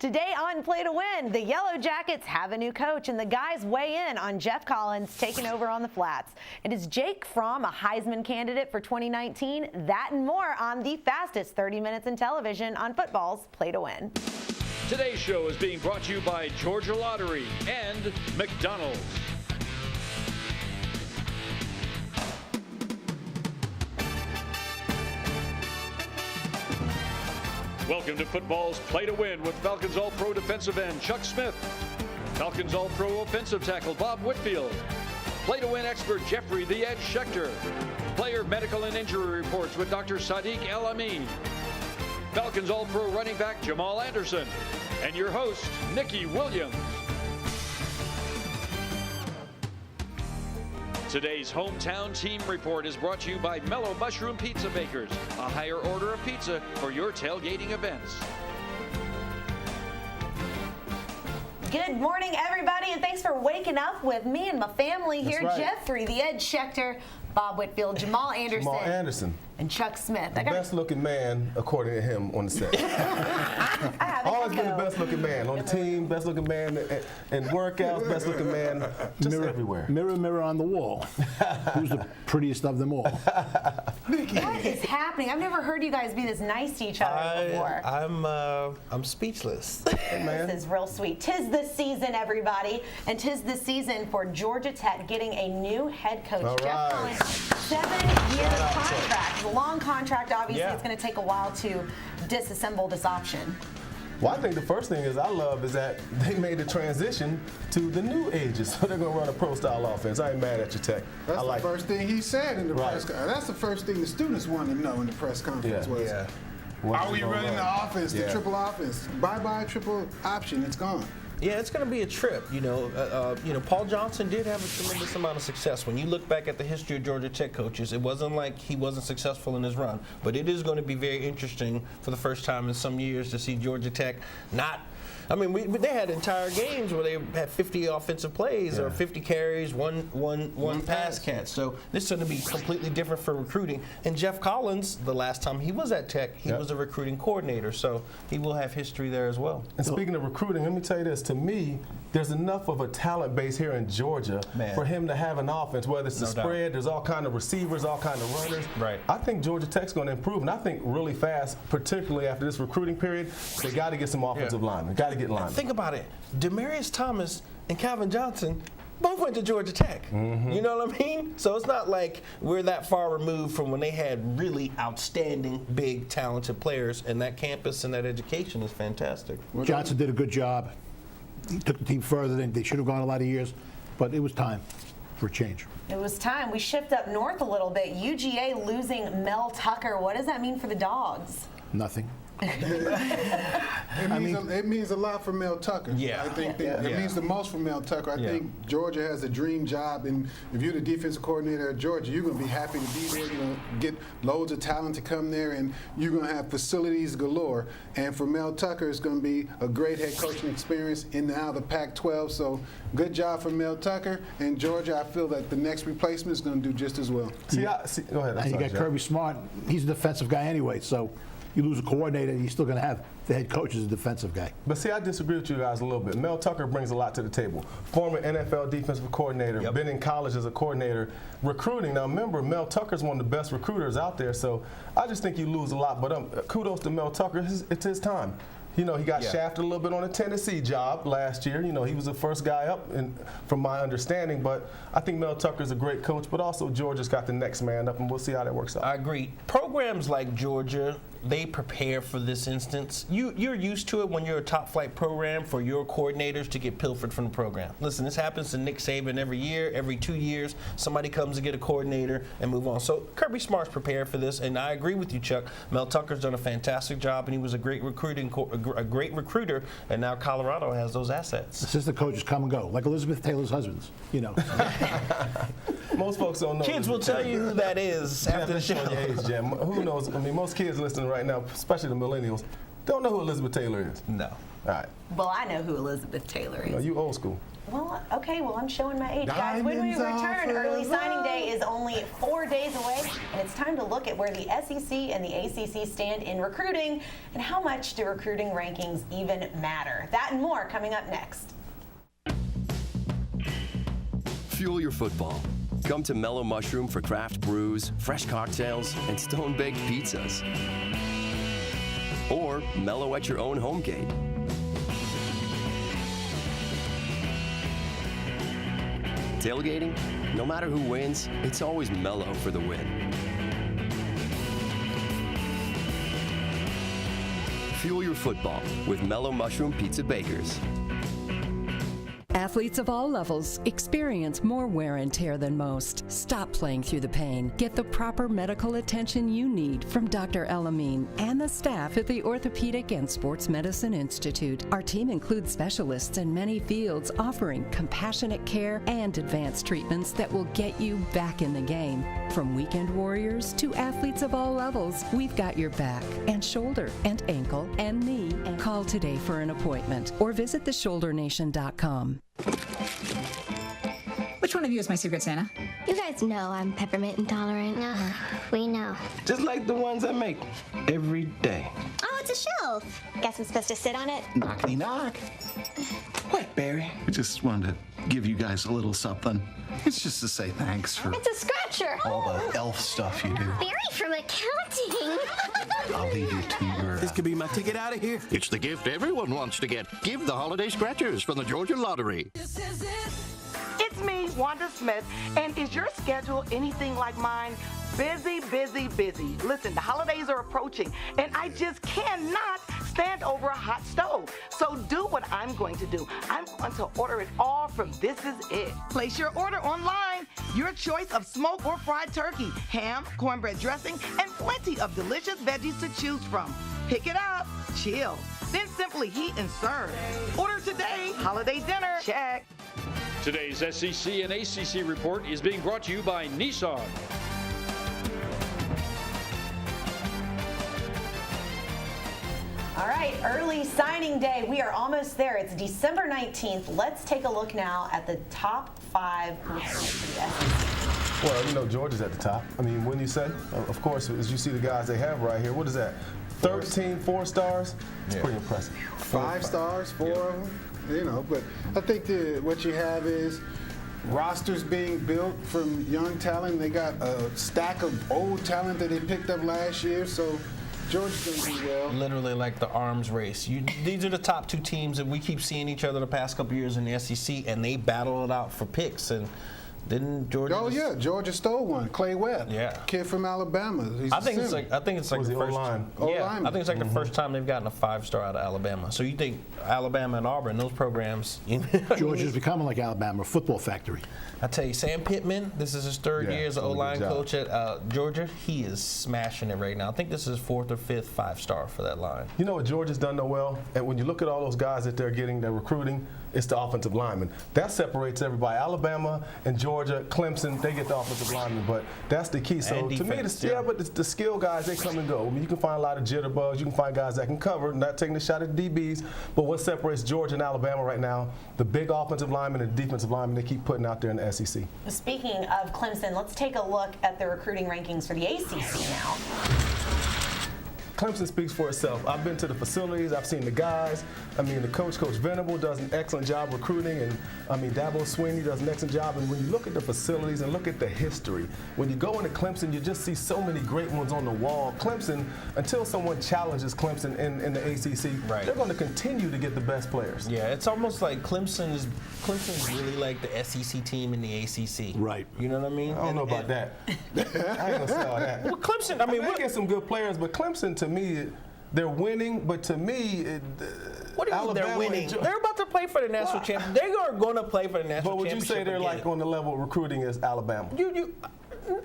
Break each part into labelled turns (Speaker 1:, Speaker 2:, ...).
Speaker 1: Today on Play to Win, the Yellow Jackets have a new coach, and the guys weigh in on Jeff Collins taking over on the Flats. And is Jake Fromm a Heisman candidate for 2019? That and more on the fastest 30 minutes in television on football's Play to Win.
Speaker 2: Today's show is being brought to you by Georgia Lottery and McDonald's. Welcome to football's Play to Win with Falcons All-Pro defensive end Chuck Smith, Falcons All-Pro offensive tackle Bob Whitfield, Play to Win expert Jeffrey "The Edge" Schechter, player medical and injury reports with Dr. Sadiq El Amin, Falcons All-Pro running back Jamal Anderson, and your host, Nikki Williams. Today's Hometown Team Report is brought to you by Mellow Mushroom Pizza Bakers, a higher order of pizza for your tailgating events.
Speaker 1: Good morning, everybody, and thanks for waking up with me and my family here.
Speaker 3: Right.
Speaker 1: Jeffrey "The Edge" Schechter, Bob Whitfield, Jamal Anderson, and Chuck Smith.
Speaker 3: The best-looking man, according to him, on the set. Always been the best-looking man on the team, best-looking man in workouts, best-looking man just everywhere.
Speaker 4: Mirror, mirror on the wall. Who's the prettiest of them all?
Speaker 1: What is happening? I've never heard you guys be this nice to each other before.
Speaker 5: I'm speechless.
Speaker 3: Hey, man.
Speaker 1: This is real sweet. 'Tis this season, everybody, and 'tis this season for Georgia Tech getting a new head coach.
Speaker 3: All
Speaker 1: Jeff
Speaker 3: right.
Speaker 1: Collins, 7-year contract. It's a long contract. Obviously,
Speaker 5: Yeah.
Speaker 1: it's going to take a while to disassemble this option.
Speaker 3: Well, I think the first thing I love is that they made the transition to the new ages. So they're going to run a pro-style offense. I ain't mad at you, Tech.
Speaker 6: That's
Speaker 3: I like
Speaker 6: the first thing he said in the
Speaker 3: Right.
Speaker 6: press conference. That's the first thing the students wanted to know in the press conference was,
Speaker 3: What
Speaker 6: are
Speaker 3: you
Speaker 6: we
Speaker 3: gonna
Speaker 6: running
Speaker 3: run?
Speaker 6: the offense, the
Speaker 3: Yeah.
Speaker 6: triple offense? Bye-bye triple option, it's gone.
Speaker 5: Yeah, it's going to be a trip. Paul Johnson did have a tremendous amount of success. When you look back at the history of Georgia Tech coaches, it wasn't like he wasn't successful in his run. But it is going to be very interesting for the first time in some years to see Georgia Tech not. I mean, they had entire games where they had 50 offensive plays or 50 carries, one pass catch. So this is going to be completely different for recruiting. And Jeff Collins, the last time he was at Tech, he was a recruiting coordinator. So he will have history there as well.
Speaker 3: And speaking of recruiting, let me tell you this. To me, there's enough of a talent base here in Georgia for him to have an offense, whether it's the spread, there's all kind of receivers, all kind of runners.
Speaker 5: Right.
Speaker 3: I think Georgia Tech's going to improve, and I think really fast, particularly after this recruiting period, they got to get some offensive linemen. Got to get linemen.
Speaker 5: Think about it. Demarius Thomas and Calvin Johnson both went to Georgia Tech. You know what I mean? So it's not like we're that far removed from when they had really outstanding, big, talented players, and that campus and that education is fantastic.
Speaker 4: Johnson did a good job. He took the team further than they should have gone a lot of years, but it was time for a change.
Speaker 1: It was time. We shift up north a little bit. UGA losing Mel Tucker. What does that mean for the Dogs?
Speaker 4: Nothing.
Speaker 6: It means a lot for Mel Tucker.
Speaker 5: Yeah.
Speaker 6: I think it means the most for Mel Tucker. I think Georgia has a dream job, and if you're the defensive coordinator at Georgia, you're going to be happy to be there. You're going to get loads of talent to come there, and you're going to have facilities galore. And for Mel Tucker, it's going to be a great head coaching experience in now the Pac-12. So good job for Mel Tucker. And Georgia, I feel that the next replacement is going to do just as well.
Speaker 3: See, go ahead.
Speaker 4: And you got Kirby Smart. He's a defensive guy anyway, so you lose a coordinator, you're still going to have the head coach as a defensive guy.
Speaker 3: But see, I disagree with you guys a little bit. Mel Tucker brings a lot to the table. Former NFL defensive coordinator, been in college as a coordinator, recruiting. Now, remember, Mel Tucker's one of the best recruiters out there, so I just think you lose a lot. But kudos to Mel Tucker. It's his time. You know, he got shafted a little bit on a Tennessee job last year. You know, he was the first guy up, from my understanding. But I think Mel Tucker's a great coach, but also Georgia's got the next man up, and we'll see how that works out.
Speaker 5: I agree. Programs like Georgia, they prepare for this instance. You're used to it when you're a top-flight program for your coordinators to get pilfered from the program. Listen, this happens to Nick Saban every year, every 2 years. Somebody comes to get a coordinator and move on. So Kirby Smart's prepared for this, and I agree with you, Chuck. Mel Tucker's done a fantastic job, and he was a great recruiter, and now Colorado has those assets.
Speaker 4: Assistant coaches come and go, like Elizabeth Taylor's husbands, you know.
Speaker 3: Most folks don't know.
Speaker 5: Kids will tell you who that is after the show.
Speaker 3: Your age, Jim. Who knows? I mean, most kids listening right now, especially the millennials, Don't know who Elizabeth Taylor is?
Speaker 5: No.
Speaker 3: All right.
Speaker 1: Well, I know who Elizabeth Taylor
Speaker 3: No,
Speaker 1: is.
Speaker 3: you old school.
Speaker 1: Well, okay, well, I'm showing my age. Guys, when we
Speaker 6: Diamonds are
Speaker 1: return, early
Speaker 6: forever.
Speaker 1: signing day is only 4 days away, and it's time to look at where the SEC and the ACC stand in recruiting, and how much do recruiting rankings even matter. That and more coming up next.
Speaker 7: Fuel your football. Come to Mellow Mushroom for craft brews, fresh cocktails, and stone-baked pizzas. Or mellow at your own home gate. Tailgating? No matter who wins, it's always mellow for the win. Fuel your football with Mellow Mushroom Pizza Bakers.
Speaker 8: Athletes of all levels experience more wear and tear than most. Stop playing through the pain. Get the proper medical attention you need from Dr. Elamine and the staff at the Orthopedic and Sports Medicine Institute. Our team includes specialists in many fields offering compassionate care and advanced treatments that will get you back in the game. From weekend warriors to athletes of all levels, we've got your back and shoulder and ankle and knee. Call today for an appointment or visit theshouldernation.com.
Speaker 9: Which one of you is my secret Santa?
Speaker 10: You guys know I'm peppermint intolerant. We know.
Speaker 11: Just like the ones I make every day.
Speaker 10: Oh, it's a shelf. Guess I'm supposed to sit on it?
Speaker 11: Knockety knock. What, Barry?
Speaker 12: I just wanted to give you guys a little something. It's just to say thanks for
Speaker 10: It's a scratcher.
Speaker 12: all the elf stuff you do.
Speaker 10: Barry from accounting.
Speaker 12: I'll leave you to your...
Speaker 11: This could be my ticket out of here.
Speaker 13: It's the gift everyone wants to get. Give the holiday scratchers from the Georgia Lottery.
Speaker 14: It's me, Wanda Smith, and is your schedule anything like mine? Busy, busy, busy. Listen, the holidays are approaching, and I just cannot stand over a hot stove. So do what I'm going to do. I'm going to order it all from This Is It. Place your order online. Your choice of smoked or fried turkey, ham, cornbread dressing, and plenty of delicious veggies to choose from. Pick it up, chill, then simply heat and serve. Order today. Holiday dinner, check.
Speaker 2: Today's SEC and ACC report is being brought to you by Nissan.
Speaker 1: All right, early signing day. We are almost there. It's December 19th. Let's take a look now at the top 5 recruits for the SEC.
Speaker 3: Well, you know, Georgia's at the top. I mean, wouldn't you say? Of course, as you see the guys they have right here. What is that? 13 4-stars? It's pretty impressive.
Speaker 6: 5 stars, 4 of them. You know, but I think what you have is rosters being built from young talent. They got a stack of old talent that they picked up last year, so Georgia's going to do well.
Speaker 5: Literally like the arms race. These are the top 2 teams that we keep seeing each other the past couple years in the SEC, and they battle it out for picks. And didn't Georgia?
Speaker 6: Oh yeah, Georgia stole one. Clay Webb, kid from Alabama.
Speaker 5: I think it's like the first
Speaker 3: line.
Speaker 5: Yeah, I think it's like the first time they've gotten a 5-star out of Alabama. So you think Alabama and Auburn, those programs?
Speaker 4: Georgia's becoming like Alabama, a football factory.
Speaker 5: I tell you, Sam Pittman, this is his 3rd year as an O-line coach at Georgia. He is smashing it right now. I think this is his 4th or 5th 5-star for that line.
Speaker 3: You know what Georgia's done so well? And when you look at all those guys that they're getting, they're recruiting, it's the offensive linemen. That separates everybody. Alabama and Georgia, Clemson, they get the offensive linemen, but that's the key. So to me, but the skill guys, they come and go. I mean, you can find a lot of jitterbugs. You can find guys that can cover, not taking a shot at DBs. But what separates Georgia and Alabama right now, the big offensive linemen and defensive linemen they keep putting out there in the SEC.
Speaker 1: Speaking of Clemson, let's take a look at the recruiting rankings for the ACC now.
Speaker 3: Clemson speaks for itself. I've been to the facilities. I've seen the guys. I mean, the Coach Venable does an excellent job recruiting, and I mean, Dabo Swinney does an excellent job. And when you look at the facilities and look at the history, when you go into Clemson, you just see so many great ones on the wall. Clemson, until someone challenges Clemson in the ACC, they're going to continue to get the best players.
Speaker 5: Yeah, it's almost like Clemson's really like the SEC team in the ACC.
Speaker 4: Right.
Speaker 5: You know what I mean?
Speaker 3: I don't know about that. I ain't gonna say all that.
Speaker 5: Well, Clemson, I mean,
Speaker 3: they get some good players, but Clemson, to me, they're winning. But to me,
Speaker 5: what do you mean they're winning? They're about to play for the national championship. They are going to play for the national championship.
Speaker 3: But would you say they're like on the level of recruiting as Alabama?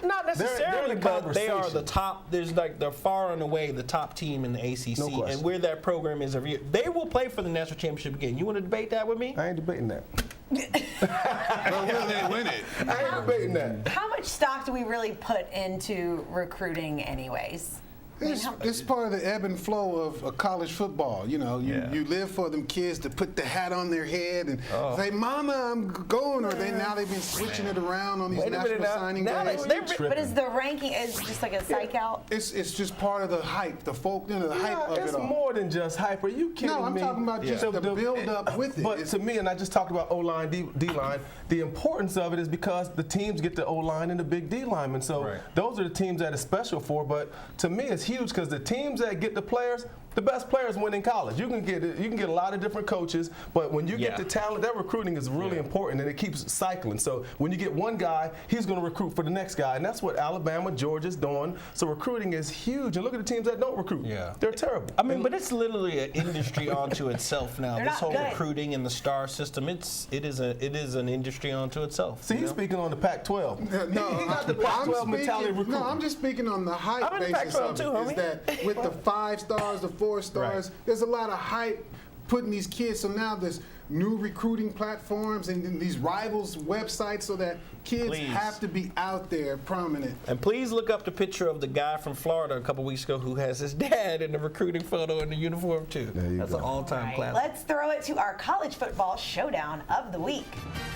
Speaker 5: Not necessarily,
Speaker 3: they're
Speaker 5: but they are the top. There's like they're far and away the top team in the ACC, and where that program is every year. They will play for the national championship again. You want to debate that with me?
Speaker 3: I ain't debating that.
Speaker 12: But will they win it?
Speaker 3: I ain't debating that.
Speaker 1: How much stock do we really put into recruiting anyways?
Speaker 6: It's part of the ebb and flow of college football. You know, you live for them kids to put the hat on their head and say, "Mama, I'm going," or now they've been switching it around on these national signing days.
Speaker 1: But is the ranking is just like a psych out?
Speaker 6: It's just part of the hype, the folk, the hype of it all.
Speaker 3: It's more than just hype. Are you kidding me?
Speaker 6: No, I'm talking about just the build up with it.
Speaker 3: But to me, and I just talked about O-line, D-line, the importance of it is because the teams get the O-line and the big D linemen. So those are the teams that it's special for. But to me, it's huge because the teams that get the players, the best players win in college. You can get a lot of different coaches, but when you get the talent, that recruiting is really important, and it keeps cycling. So when you get one guy, he's going to recruit for the next guy, and that's what Alabama, Georgia's doing. So recruiting is huge, and look at the teams that don't recruit. They're terrible.
Speaker 5: I mean, but it's literally an industry unto itself now. This whole recruiting and the star system, it is an industry unto itself.
Speaker 3: See, he's speaking on the Pac-12.
Speaker 6: No,
Speaker 3: he got the Pac-12 mentality recruiting.
Speaker 6: No, I'm just speaking on the hype basis of it. Is that with the 5 stars, the 4 stars, there's a lot of hype putting these kids. So now there's new recruiting platforms and these rivals websites so that kids have to be out there prominent.
Speaker 5: And please look up the picture of the guy from Florida a couple weeks ago who has his dad in the recruiting photo in the uniform too. That's an all-time classic.
Speaker 1: Let's throw it to our college football showdown of the week.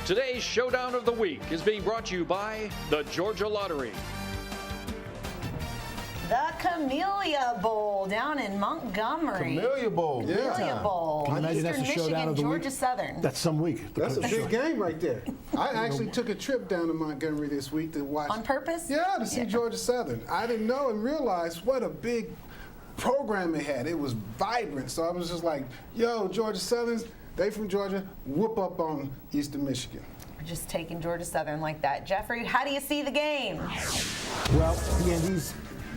Speaker 2: Today's showdown of the week is being brought to you by the Georgia Lottery.
Speaker 1: The Camellia Bowl down in Montgomery.
Speaker 3: Camellia Bowl.
Speaker 1: Camellia Bowl.
Speaker 4: Can you imagine that's the showdown of the week?
Speaker 1: Georgia Southern.
Speaker 4: That's some week.
Speaker 6: That's a big game right there. I actually took a trip down to Montgomery this week to watch.
Speaker 1: On purpose?
Speaker 6: Yeah, to see Georgia Southern. I didn't know and realize what a big program it had. It was vibrant. So I was just like, yo, Georgia Southern's, they from Georgia, whoop up on Eastern Michigan.
Speaker 1: We're just taking Georgia Southern like that. Jeffrey, how do you see the game?
Speaker 4: Well, again, these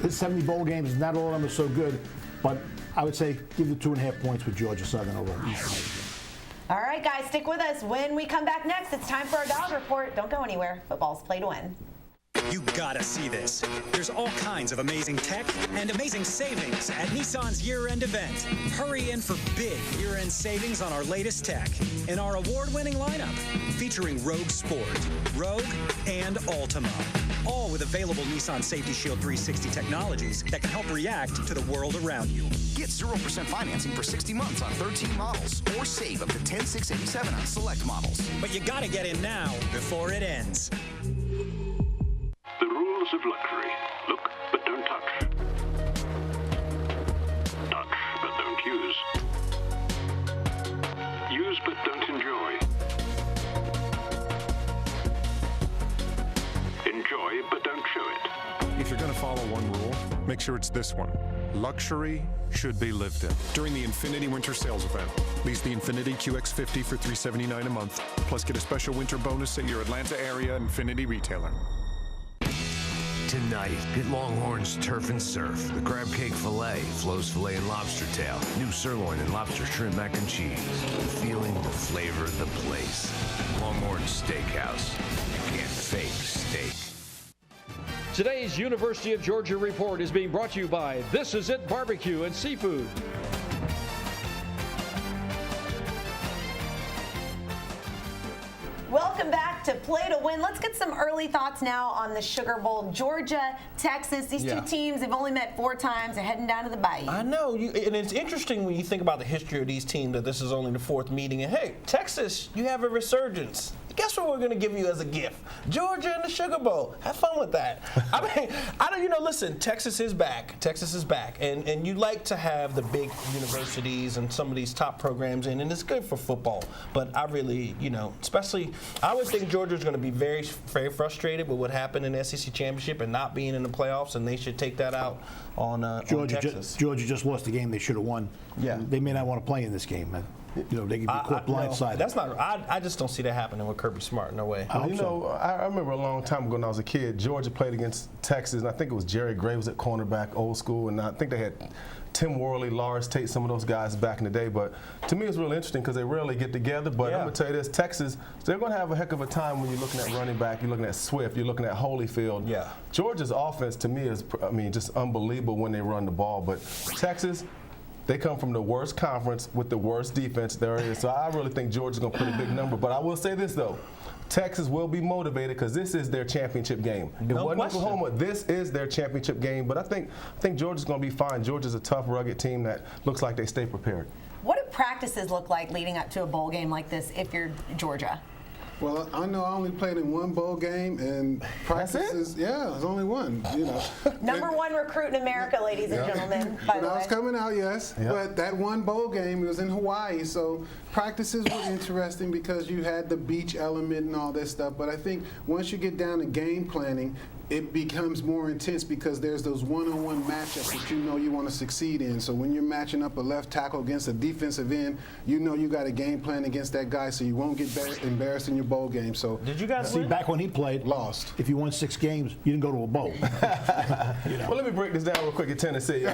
Speaker 4: 70 bowl games, not all of them are so good, but I would say give the 2.5 points with Georgia Southern over East.
Speaker 1: All right, guys, stick with us. When we come back next, it's time for our Dog Report. Don't go anywhere. Football's play to win.
Speaker 9: You gotta see this. There's all kinds of amazing tech and amazing savings at Nissan's year-end event. Hurry in for big year-end savings on our latest tech in our award-winning lineup, featuring Rogue Sport, Rogue, and Altima. All with available Nissan Safety Shield 360 technologies that can help react to the world around you.
Speaker 15: Get 0% financing for 60 months on 13 models, or save up to $10,687 on select models.
Speaker 9: But you gotta get in now before it ends.
Speaker 16: The rules of luxury. Look, but don't touch. Touch, but don't use. Use, but don't enjoy. Enjoy, but don't show it.
Speaker 17: If you're going to follow one rule, make sure it's this one. Luxury should be lived in. During the Infiniti Winter Sales Event, lease the Infiniti QX50 for $379 a month, plus get a special winter bonus at your Atlanta area Infiniti retailer.
Speaker 18: Tonight at Longhorn's Turf and Surf, the crab cake filet, Flo's filet and lobster tail, new sirloin and lobster shrimp mac and cheese. Feeling the flavor of the place. Longhorn Steakhouse. You can't fake steak.
Speaker 2: Today's University of Georgia Report is being brought to you by This Is It Barbecue and Seafood.
Speaker 1: Welcome back to Play to Win. Let's get some early thoughts now on the Sugar Bowl. Georgia, Texas, these two teams have only met 4 times. They're heading down to the Bayou.
Speaker 5: I know, and it's interesting when you think about the history of these teams that this is only the 4th meeting. And hey, Texas, you have a resurgence. Guess what we're going to give you as a gift? Georgia and the Sugar Bowl. Have fun with that. I mean, listen, Texas is back. Texas is back. And you like to have the big universities and some of these top programs in, and it's good for football. But I really, especially, I would think Georgia's going to be very, very frustrated with what happened in the SEC Championship and not being in the playoffs, and they should take that out on Texas.
Speaker 4: Georgia just lost the game they should have won. Yeah. They may not want to play in this game. They could be caught blindsided.
Speaker 5: That's not. I just don't see that happening with Kirby Smart. No way.
Speaker 3: I remember a long time ago when I was a kid, Georgia played against Texas, and I think it was Jerry Graves at cornerback, old school, and I think they had Tim Worley, Lars Tate, some of those guys back in the day. But to me, it's really interesting because they rarely get together. But I'm going to tell you this, Texas, they're going to have a heck of a time when you're looking at running back, you're looking at Swift, you're looking at Holyfield. Yeah. Georgia's offense, to me, is just unbelievable when they run the ball. But Texas, They come from the worst conference with the worst defense there is. So I really think Georgia's going to put a big number. But I will say this, though. Texas will be motivated because this is their championship game. It wasn't Oklahoma. This is their championship game. But I think Georgia's going to be fine. Georgia's a tough, rugged team that looks like they stay prepared.
Speaker 1: What do practices look like leading up to a bowl game like this if you're Georgia?
Speaker 6: Well, I know I only played in one bowl game, and practices, yeah, there's only one, you know.
Speaker 1: Number one recruit in America, ladies and gentlemen, by the way.
Speaker 6: I was coming out, yes, but that one bowl game was in Hawaii, so practices were interesting because you had the beach element and all that stuff, but I think once you get down to game planning, it becomes more intense because there's those one-on-one matchups that you know you want to succeed in. So when you're matching up a left tackle against a defensive end, you know you got a game plan against that guy so you won't get embarrassed in your bowl game. So
Speaker 5: did you guys
Speaker 4: see back when he played?
Speaker 6: Lost.
Speaker 4: If you won 6 games, you didn't go to a bowl.
Speaker 3: Well, let me break this down real quick in Tennessee.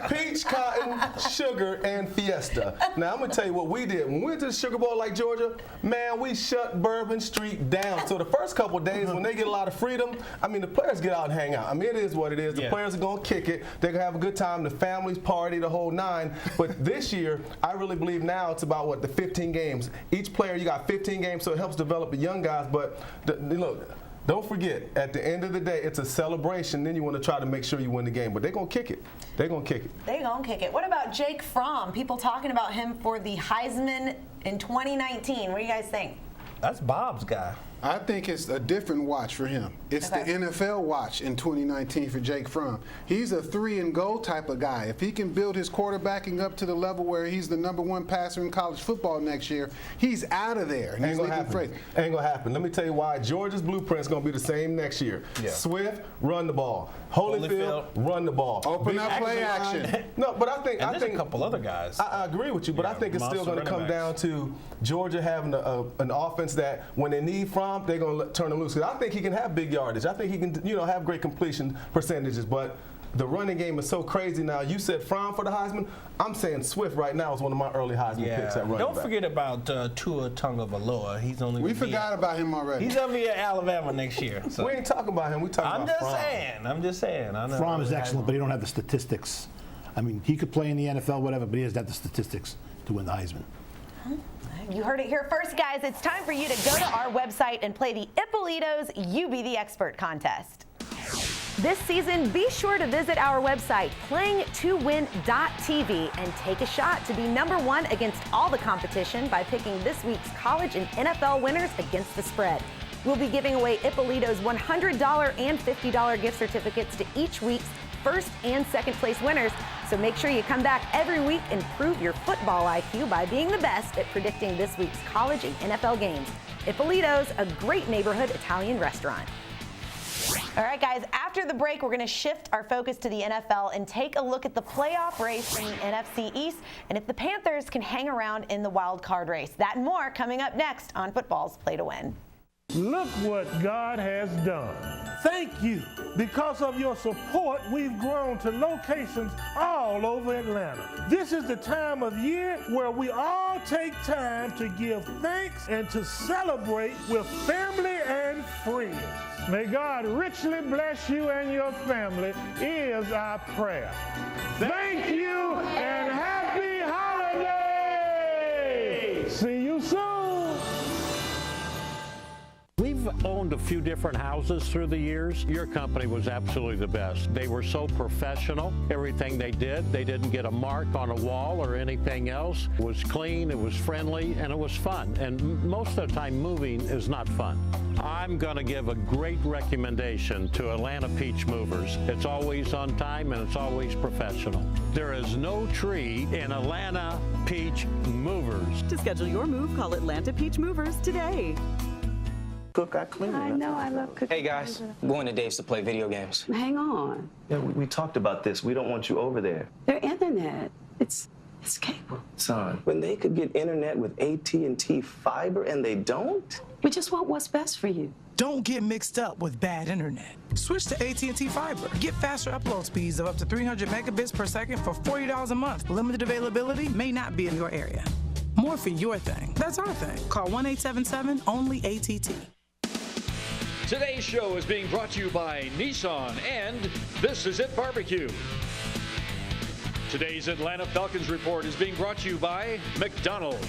Speaker 3: Peach, cotton, sugar, and fiesta. Now I'm gonna tell you what we did when we went to the Sugar Bowl like Georgia. Man, we shut Bourbon Street down. So the first couple of days when they get a lot of freedom, I mean, the players get out and hang out. I mean, it is what it is. The players are going to kick it. They're going to have a good time. The families party, the whole 9. But this year, I really believe now it's about, the 15 games. Each player, you got 15 games, so it helps develop the young guys. But, look, don't forget, at the end of the day, it's a celebration. Then you want to try to make sure you win the game. But they're going to kick it. They're going to kick it.
Speaker 1: They're going to kick it. What about Jake Fromm? People talking about him for the Heisman in 2019. What do you guys think?
Speaker 5: That's Bob's guy.
Speaker 6: I think it's a different watch for him. It's the NFL watch in 2019 for Jake Fromm. He's a 3-and-go type of guy. If he can build his quarterbacking up to the level where he's the #1 passer in college football next year, he's out of there.
Speaker 3: Ain't gonna happen. Ain't gonna happen. Let me tell you why. Georgia's blueprint is gonna be the same next year. Swift, run the ball. Holyfield, run the ball.
Speaker 6: Open up play action.
Speaker 3: No, but I think
Speaker 5: there's a couple other guys.
Speaker 3: I agree with you, but I think it's still going to come down to Georgia having an offense that when they need Fromm, they're going to turn him loose. I think he can have big yardage. I think he can, have great completion percentages, but the running game is so crazy now. You said Fromm for the Heisman. I'm saying Swift right now is one of my early Heisman picks at running
Speaker 5: Don't
Speaker 3: back.
Speaker 5: forget about Tua Tagovailoa. He's only.
Speaker 6: We forgot about him already.
Speaker 5: He's gonna be at Alabama next year. So.
Speaker 3: We ain't talking about him. We talking about Fromm.
Speaker 5: I'm just saying. I know
Speaker 4: Fromm is excellent, but he don't have the statistics. I mean, he could play in the NFL, whatever, but he doesn't have the statistics to win the Heisman.
Speaker 1: You heard it here first, guys. It's time for you to go to our website and play the Ippolito's You Be the Expert contest. This season, be sure to visit our website, playingtowin.tv, and take a shot to be #1 against all the competition by picking this week's college and NFL winners against the spread. We'll be giving away Ippolito's $100 and $50 gift certificates to each week's first and second place winners. So make sure you come back every week and prove your football IQ by being the best at predicting this week's college and NFL games. Ippolito's, a great neighborhood Italian restaurant. All right, guys, after the break, we're going to shift our focus to the NFL and take a look at the playoff race in the NFC East and if the Panthers can hang around in the wild card race. That and more coming up next on Football's Play to Win.
Speaker 19: Look what God has done. Thank you. Because of your support, we've grown to locations all over Atlanta. This is the time of year where we all take time to give thanks and to celebrate with family and friends. May God richly bless you and your family is our prayer. Thank you and happy holidays. See you soon.
Speaker 20: We've owned a few different houses through the years. Your company was absolutely the best. They were so professional. Everything they didn't get a mark on a wall or anything else. It was clean, it was friendly, and it was fun. And most of the time, moving is not fun. I'm going to give a great recommendation to Atlanta Peach Movers. It's always on time and it's always professional. There is no tree in Atlanta Peach Movers.
Speaker 21: To schedule your move, call Atlanta Peach Movers today.
Speaker 11: Cook, I clean it.
Speaker 21: I know, I love cooking.
Speaker 22: Hey guys, we're going to Dave's to play video games.
Speaker 21: Hang on.
Speaker 11: Yeah, we talked about this. We don't want you over there.
Speaker 21: Their internet, it's cable.
Speaker 11: Son, when they could get internet with AT&T fiber and they don't?
Speaker 21: We just want what's best for you.
Speaker 23: Don't get mixed up with bad internet. Switch to AT&T Fiber. Get faster upload speeds of up to 300 megabits per second for $40 a month. Limited availability may not be in your area. More for your thing. That's our thing. Call 1-877-ONLY-ATT.
Speaker 2: Today's show is being brought to you by Nissan and This Is It Barbecue. Today's Atlanta Falcons report is being brought to you by McDonald's.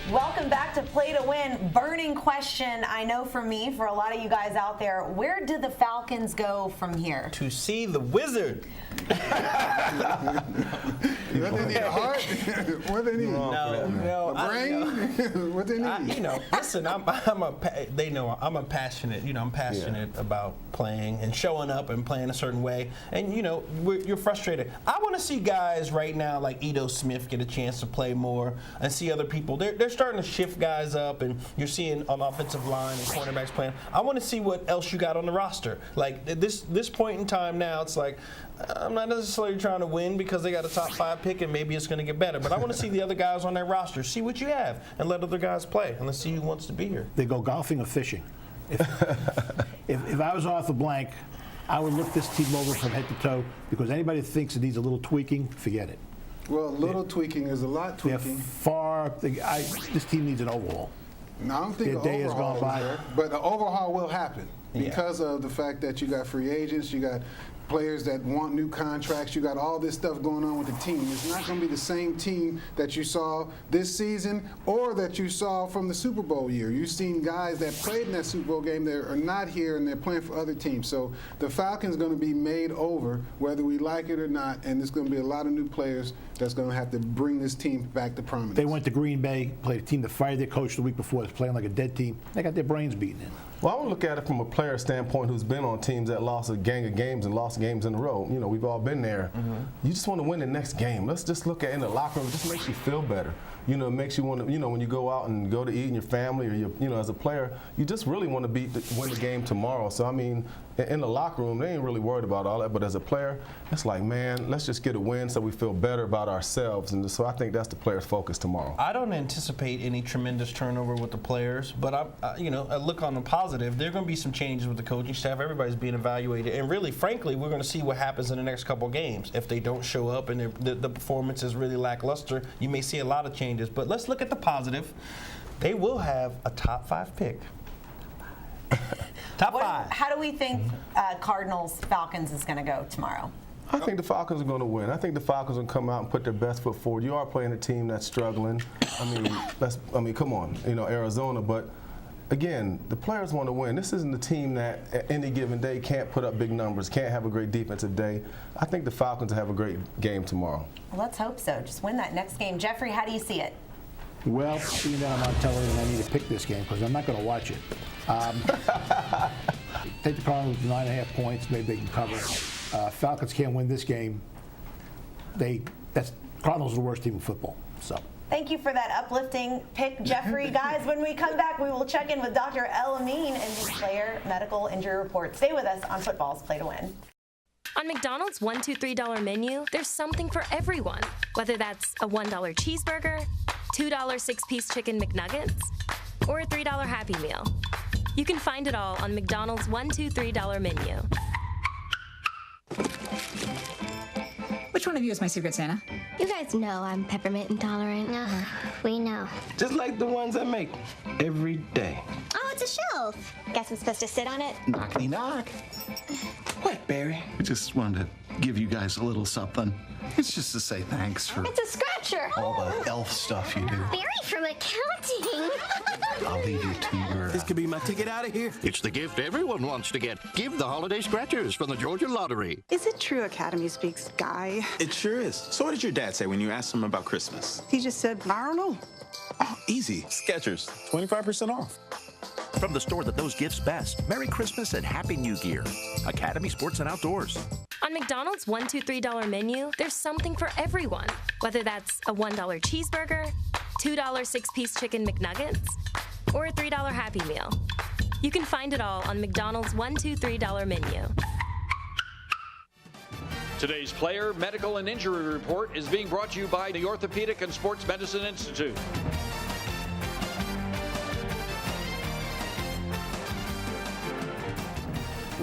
Speaker 1: Welcome back to Play to Win. Burning question, I know for me, for a lot of you guys out there, where do the Falcons go from here?
Speaker 5: To see the wizard.
Speaker 6: What they need, a heart? What they need?
Speaker 5: No,
Speaker 6: a brain? What they need?
Speaker 5: Listen, they know I'm a passionate. I'm passionate about playing and showing up and playing a certain way. And you're frustrated. I want to see guys right now like Ito Smith get a chance to play more and see other people. They're starting to shift guys up, and you're seeing an offensive line and cornerbacks playing. I want to see what else you got on the roster. Like at this point in time now, it's like I'm not necessarily trying to win because they got a top 5 pick and maybe it's going to get better. But I want to see the other guys on their roster, see what you have, and let other guys play, and let's see who wants to be here.
Speaker 4: They go golfing or fishing. If I was Arthur Blank, I would look this team over from head to toe, because anybody that thinks it needs a little tweaking, forget it.
Speaker 6: Well, little tweaking is a lot tweaking.
Speaker 4: This team needs an overhaul.
Speaker 6: No, I don't think
Speaker 4: Their day has gone by.
Speaker 6: There, but the overhaul will happen because of the fact that you got free agents, you got players that want new contracts, you got all this stuff going on with the team. It's not going to be the same team that you saw this season or that you saw from the Super Bowl year. You've seen guys that played in that Super Bowl game that are not here and they're playing for other teams. So the Falcons going to be made over whether we like it or not, and there's going to be a lot of new players that's going to have to bring this team back to prominence.
Speaker 4: They went to Green Bay, played a team that fired their coach the week before, was playing like a dead team. They got their brains beaten in.
Speaker 3: Well, I would look at it from a player standpoint who's been on teams that lost a gang of games and lost games in a row. We've all been there. You just want to win the next game. Let's just look at in the locker room. It just makes you feel better. It makes you want to, when you go out and go to eat in your family or as a player, you just really want to win the game tomorrow. So, I mean, in the locker room, they ain't really worried about all that. But as a player, it's like, man, let's just get a win so we feel better about ourselves. And so I think that's the players' focus tomorrow.
Speaker 5: I don't anticipate any tremendous turnover with the players, but I look on the positive. There are going to be some changes with the coaching staff. Everybody's being evaluated, and really, frankly, we're going to see what happens in the next couple games. If they don't show up and the performance is really lackluster, you may see a lot of changes. But let's look at the positive. They will have a top 5 pick. Top 5.
Speaker 1: How do we think Cardinals-Falcons is going to go tomorrow?
Speaker 3: I think the Falcons are going to win. I think the Falcons will come out and put their best foot forward. You are playing a team that's struggling. I mean, come on, Arizona. But again, the players want to win. This isn't a team that at any given day can't put up big numbers, can't have a great defensive day. I think the Falcons will have a great game tomorrow.
Speaker 1: Well, let's hope so. Just win that next game. Jeffrey, how do you see it?
Speaker 4: Well, seeing that I'm on television, I need to pick this game because I'm not going to watch it. Take the Cardinals with 9.5 points. Maybe they can cover. Falcons can't win this game. Cardinals are the worst team in football. So.
Speaker 1: Thank you for that uplifting pick, Jeffrey. Guys, when we come back, we will check in with Dr. El Amin and his player medical injury report. Stay with us on Football's Play to Win.
Speaker 7: On McDonald's $1, $2, $3 menu, there's something for everyone. Whether that's a $1 cheeseburger, $2 6-piece chicken McNuggets, or a $3 Happy Meal. You can find it all on McDonald's $1, $2, $3 menu.
Speaker 8: Which one of you is my secret Santa?
Speaker 10: You guys know I'm peppermint intolerant. We know.
Speaker 11: Just like the ones I make every day.
Speaker 10: Oh, it's a shelf. Guess I'm supposed to sit on it?
Speaker 12: Knockety knock. What, Barry? I just wanted to give you guys a little something. It's just to say thanks for
Speaker 10: It's a scratcher.
Speaker 12: all the elf stuff you do.
Speaker 10: Barry from accounting.
Speaker 12: I'll leave you to your...
Speaker 13: This could be my ticket out of here. It's the gift everyone wants to get. Give the holiday scratchers from the Georgia Lottery.
Speaker 24: Is it true Academy speaks Guy?
Speaker 25: It sure is. So what did your dad say when you asked him about Christmas?
Speaker 24: He just said, I don't know.
Speaker 25: Oh, easy. Skechers, 25% off.
Speaker 26: From the store that knows gifts best, Merry Christmas and Happy New Year. Academy Sports and Outdoors.
Speaker 7: On McDonald's $1, $2, $3 menu, there's something for everyone. Whether that's a $1 cheeseburger, $2 6-piece chicken McNuggets, or a $3 Happy Meal. You can find it all on McDonald's $1, $2, $3 menu.
Speaker 2: Today's player medical and injury report is being brought to you by the Orthopedic and Sports Medicine Institute.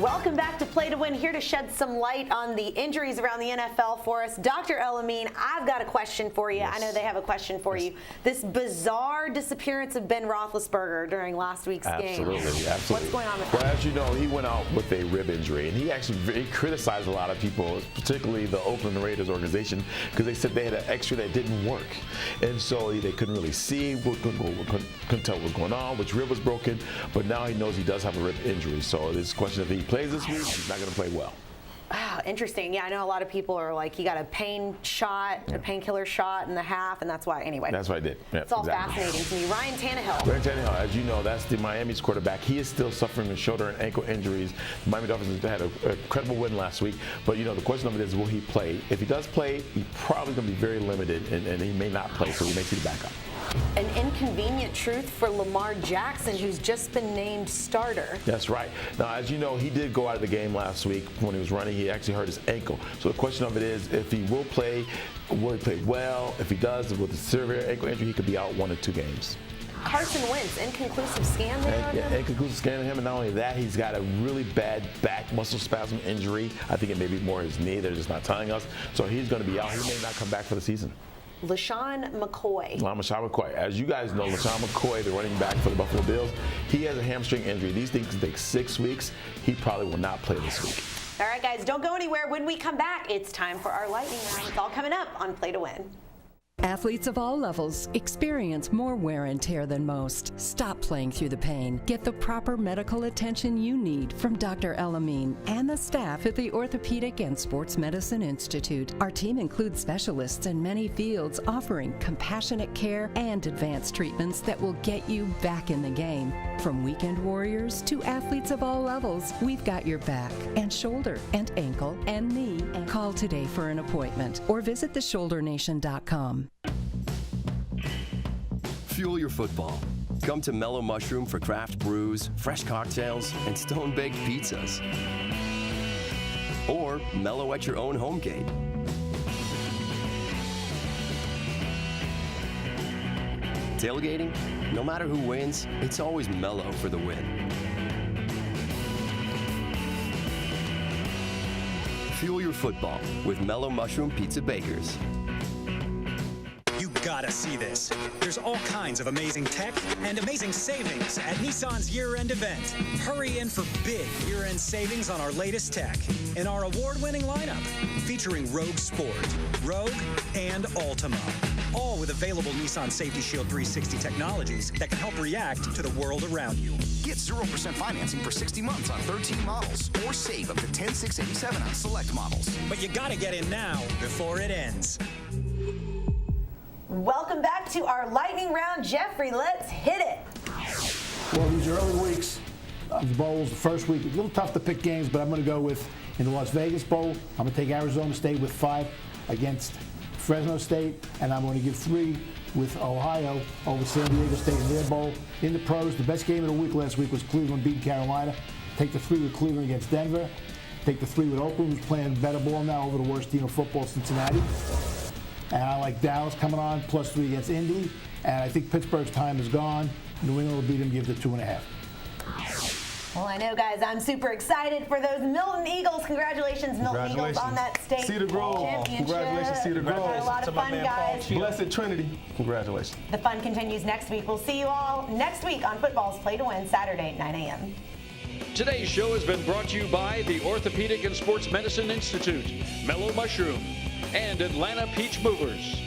Speaker 1: Welcome back to Play to Win, here to shed some light on the injuries around the NFL for us. Dr. El-Amin, I've got a question for you. Yes. I know they have a question for you. This bizarre disappearance of Ben Roethlisberger during last week's game.
Speaker 9: Absolutely.
Speaker 1: What's going on with that?
Speaker 9: Well, as you know, he went out with a rib injury, and he criticized a lot of people, particularly the Oakland Raiders organization, because they said they had an X-ray that didn't work. And so they couldn't really see, couldn't tell what was going on, which rib was broken, but now he knows he does have a rib injury. So this question if he plays this week, he's not going to play well.
Speaker 1: Wow, interesting. Yeah, I know a lot of people are like, he got a pain shot, a painkiller shot in the half, and that's why, anyway.
Speaker 9: That's what I did. Yep,
Speaker 1: it's all fascinating to me. Ryan Tannehill,
Speaker 9: as you know, that's the Miami's quarterback. He is still suffering from shoulder and ankle injuries. The Miami Dolphins had an incredible win last week, but the question of it is, will he play? If he does play, he's probably going to be very limited, and he may not play, so we may see the backup.
Speaker 1: An inconvenient truth for Lamar Jackson, who's just been named starter.
Speaker 9: That's right. Now, as you know, he did go out of the game last week when he was running. He actually hurt his ankle. So the question of it is, if he will he play well? If he does, with a severe ankle injury, he could be out 1 or 2 games.
Speaker 1: Carson Wentz, inconclusive scan there on him?
Speaker 9: Inconclusive scan on him, and not only that, he's got a really bad back muscle spasm injury. I think it may be more his knee. They're just not telling us. So he's going to be out. He may not come back for the season.
Speaker 1: LaShawn McCoy.
Speaker 9: LaShawn McCoy. As you guys know, LaShawn McCoy, the running back for the Buffalo Bills, he has a hamstring injury. These things take 6 weeks. He probably will not play this week.
Speaker 1: All right, guys, don't go anywhere. When we come back, it's time for our lightning round. It's all coming up on Play to Win.
Speaker 14: Athletes of all levels experience more wear and tear than most. Stop playing through the pain. Get the proper medical attention you need from Dr. El-Amin and the staff at the Orthopedic and Sports Medicine Institute. Our team includes specialists in many fields offering compassionate care and advanced treatments that will get you back in the game. From weekend warriors to athletes of all levels, we've got your back and shoulder and ankle and knee. Call today for an appointment or visit theshouldernation.com.
Speaker 15: Fuel your football. Come to Mellow Mushroom for craft brews, fresh cocktails, and stone-baked pizzas. Or mellow at your own home gate. Tailgating? No matter who wins, it's always mellow for the win. Fuel your football with Mellow Mushroom Pizza Bakers.
Speaker 16: You gotta see this. There's all kinds of amazing tech and amazing savings at Nissan's year-end event. Hurry in for big year-end savings on our latest tech in our award-winning lineup, featuring Rogue Sport, Rogue, and Altima. All with available Nissan Safety Shield 360 technologies that can help react to the world around you.
Speaker 17: Get 0% financing for 60 months on 13 models, or save up to $10,687 on select models.
Speaker 16: But you gotta get in now before it ends.
Speaker 1: Welcome back to our lightning round. Jeffrey, let's hit it.
Speaker 4: Well, these early weeks of the bowls, the first week, it's a little tough to pick games, but I'm going to go with, in the Las Vegas Bowl, I'm going to take Arizona State with 5 against Fresno State, and I'm going to give 3 with Ohio over San Diego State in their bowl. In the pros, the best game of the week last week was Cleveland beating Carolina. Take the 3 with Cleveland against Denver. Take the 3 with Oakland, who's playing better ball now over the worst team of football, Cincinnati. And I like Dallas coming on, +3 against Indy. And I think Pittsburgh's time is gone. New England will beat them, give the 2.5.
Speaker 1: Well, I know, guys, I'm super excited for those Milton Eagles. Congratulations, Milton Eagles, on that state
Speaker 3: Cedar Grove.
Speaker 1: championship.
Speaker 3: Congratulations, Cedar Grove.
Speaker 1: Had a lot of fun, guys.
Speaker 3: Blessed Trinity. Congratulations.
Speaker 1: The fun continues next week. We'll see you all next week on Football's Play to Win, Saturday at 9 a.m.
Speaker 2: Today's show has been brought to you by the Orthopedic and Sports Medicine Institute, Mellow Mushroom, and Atlanta Peach Movers.